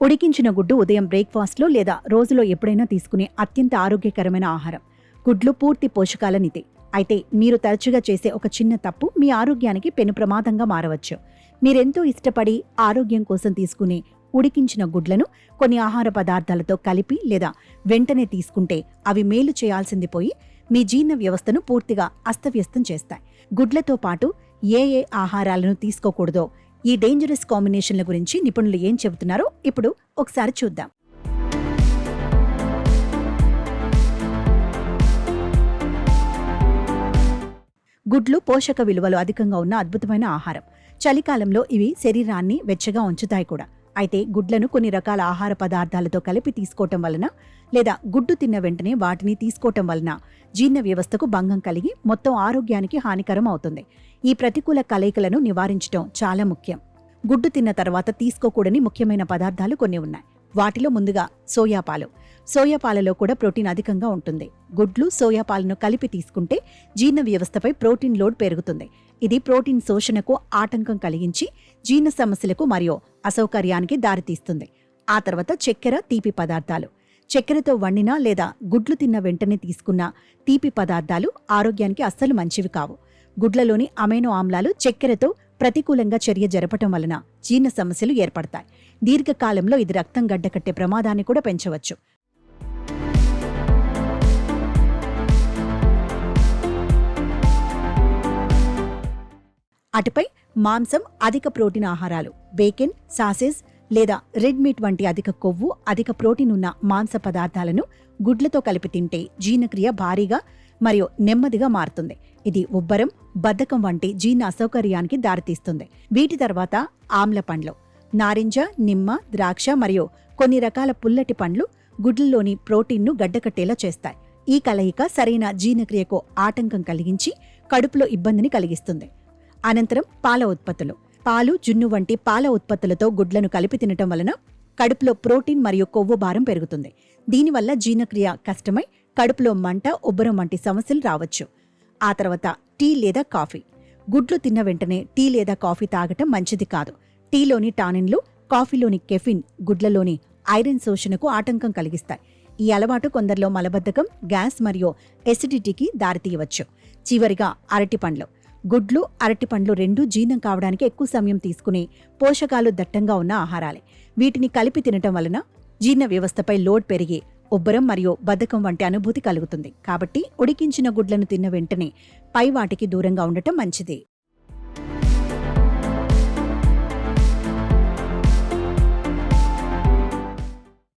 ఉడికించిన గుడ్డు ఉదయం బ్రేక్ఫాస్ట్లో లేదా రోజులో ఎప్పుడైనా తీసుకునే అత్యంత ఆరోగ్యకరమైన ఆహారం. గుడ్లు పూర్తి పోషకాల నిధి. అయితే మీరు తరచుగా చేసే ఒక చిన్న తప్పు మీ ఆరోగ్యానికి పెను ప్రమాదంగా మారవచ్చు. మీరెంతో ఇష్టపడి ఆరోగ్యం కోసం తీసుకునే ఉడికించిన గుడ్లను కొన్ని ఆహార పదార్థాలతో కలిపి లేదా వెంటనే తీసుకుంటే అవి మేలు చేయాల్సింది పోయి మీ జీర్ణ వ్యవస్థను పూర్తిగా అస్తవ్యస్తం చేస్తాయి. గుడ్లతో పాటు ఏ ఏ ఆహారాలను తీసుకోకూడదో, ఈ డేంజరస్ కాంబినేషన్ల గురించి నిపుణులు ఏం చెబుతున్నారో ఇప్పుడు ఒకసారి చూద్దాం. గుడ్లు పోషక విలువలు అధికంగా ఉన్న అద్భుతమైన ఆహారం. చలికాలంలో ఇవి శరీరాన్ని వెచ్చగా ఉంచుతాయి కూడా. అయితే గుడ్లను కొన్ని రకాల ఆహార పదార్థాలతో కలిపి తీసుకోవటం వలన లేదా గుడ్డు తిన్న వెంటనే వాటిని తీసుకోవటం వలన జీర్ణ వ్యవస్థకు భంగం కలిగి మొత్తం ఆరోగ్యానికి హానికరం అవుతుంది. ఈ ప్రతికూల కలయికలను నివారించడం చాలా ముఖ్యం. గుడ్డు తిన్న తర్వాత తీసుకోకూడని ముఖ్యమైన పదార్థాలు కొన్ని ఉన్నాయి. వాటిలో ముందుగా సోయాపాలు. సోయాపాలలో కూడా ప్రోటీన్ అధికంగా ఉంటుంది. గుడ్లు సోయాపాలను కలిపి తీసుకుంటే జీర్ణ వ్యవస్థపై ప్రోటీన్ లోడ్ పెరుగుతుంది. ఇది ప్రోటీన్ శోషణకు ఆటంకం కలిగించి జీర్ణ సమస్యలకు మరియు అసౌకర్యానికి దారితీస్తుంది. ఆ తర్వాత చక్కెర, తీపి పదార్థాలు. చక్కెరతో వండిన లేదా గుడ్లు తిన్న వెంటనే తీసుకున్న తీపి పదార్థాలు ఆరోగ్యానికి అస్సలు మంచివి కావు. గుడ్లలోని అమైనో ఆమ్లాలు చక్కెరతో ప్రతికూలంగా చర్య జరపటం వలన జీర్ణ సమస్యలు ఏర్పడతాయి. దీర్ఘకాలంలో ఇది రక్తం గడ్డకట్టే ప్రమాదాన్ని కూడా పెంచవచ్చు. అటుపై మాంసం, అధిక ప్రోటీన్ ఆహారాలు. బేకెన్, సాసేజ్ లేదా రెడ్ మీట్ వంటి అధిక కొవ్వు, అధిక ప్రోటీన్ ఉన్న మాంస పదార్థాలను గుడ్లతో కలిపి తింటే జీర్ణక్రియ భారీగా మరియు నెమ్మదిగా మారుతుంది. ఇది ఉబ్బరం, బద్ధకం వంటి జీర్ణ అసౌకర్యానికి దారితీస్తుంది. వీటి తర్వాత ఆమ్ల పండ్లు. నారింజ, నిమ్మ, ద్రాక్ష మరియు కొన్ని రకాల పుల్లటి పండ్లు గుడ్లలోని ప్రోటీన్ను గడ్డకట్టేలా చేస్తాయి. ఈ కలయిక సరైన జీర్ణక్రియకు ఆటంకం కలిగించి కడుపులో ఇబ్బందిని కలిగిస్తుంది. అనంతరం పాల ఉత్పత్తులు. పాలు, జున్ను వంటి పాల ఉత్పత్తులతో గుడ్లను కలిపి తినటం వలన కడుపులో ప్రోటీన్ మరియు కొవ్వు భారం పెరుగుతుంది. దీనివల్ల జీర్ణక్రియ కష్టమై కడుపులో మంట, ఉబ్బరం వంటి సమస్యలు రావచ్చు. ఆ తర్వాత టీ లేదా కాఫీ. గుడ్లు తిన్న వెంటనే టీ లేదా కాఫీ తాగటం మంచిది కాదు. టీలోని టానిన్లు, కాఫీలోని కెఫిన్ గుడ్లలోని ఐరన్ శోషణకు ఆటంకం కలిగిస్తాయి. ఈ అలవాటు కొందరిలో మలబద్ధకం, గ్యాస్ మరియు ఎసిడిటీకి దారితీయవచ్చు. చివరిగా అరటిపండ్లు. గుడ్లు, అరటిపండ్లు రెండూ జీర్ణం కావడానికి ఎక్కువ సమయం తీసుకునే పోషకాలు దట్టంగా ఉన్న ఆహారాలే. వీటిని కలిపి తినటం వలన జీర్ణ వ్యవస్థపై లోడ్ పెరిగి ఉబ్బరం మరియు బద్ధకం వంటి అనుభూతి కలుగుతుంది. కాబట్టి ఉడికించిన గుడ్లను తిన్న వెంటనే పై వాటికి దూరంగా ఉండటం మంచిది.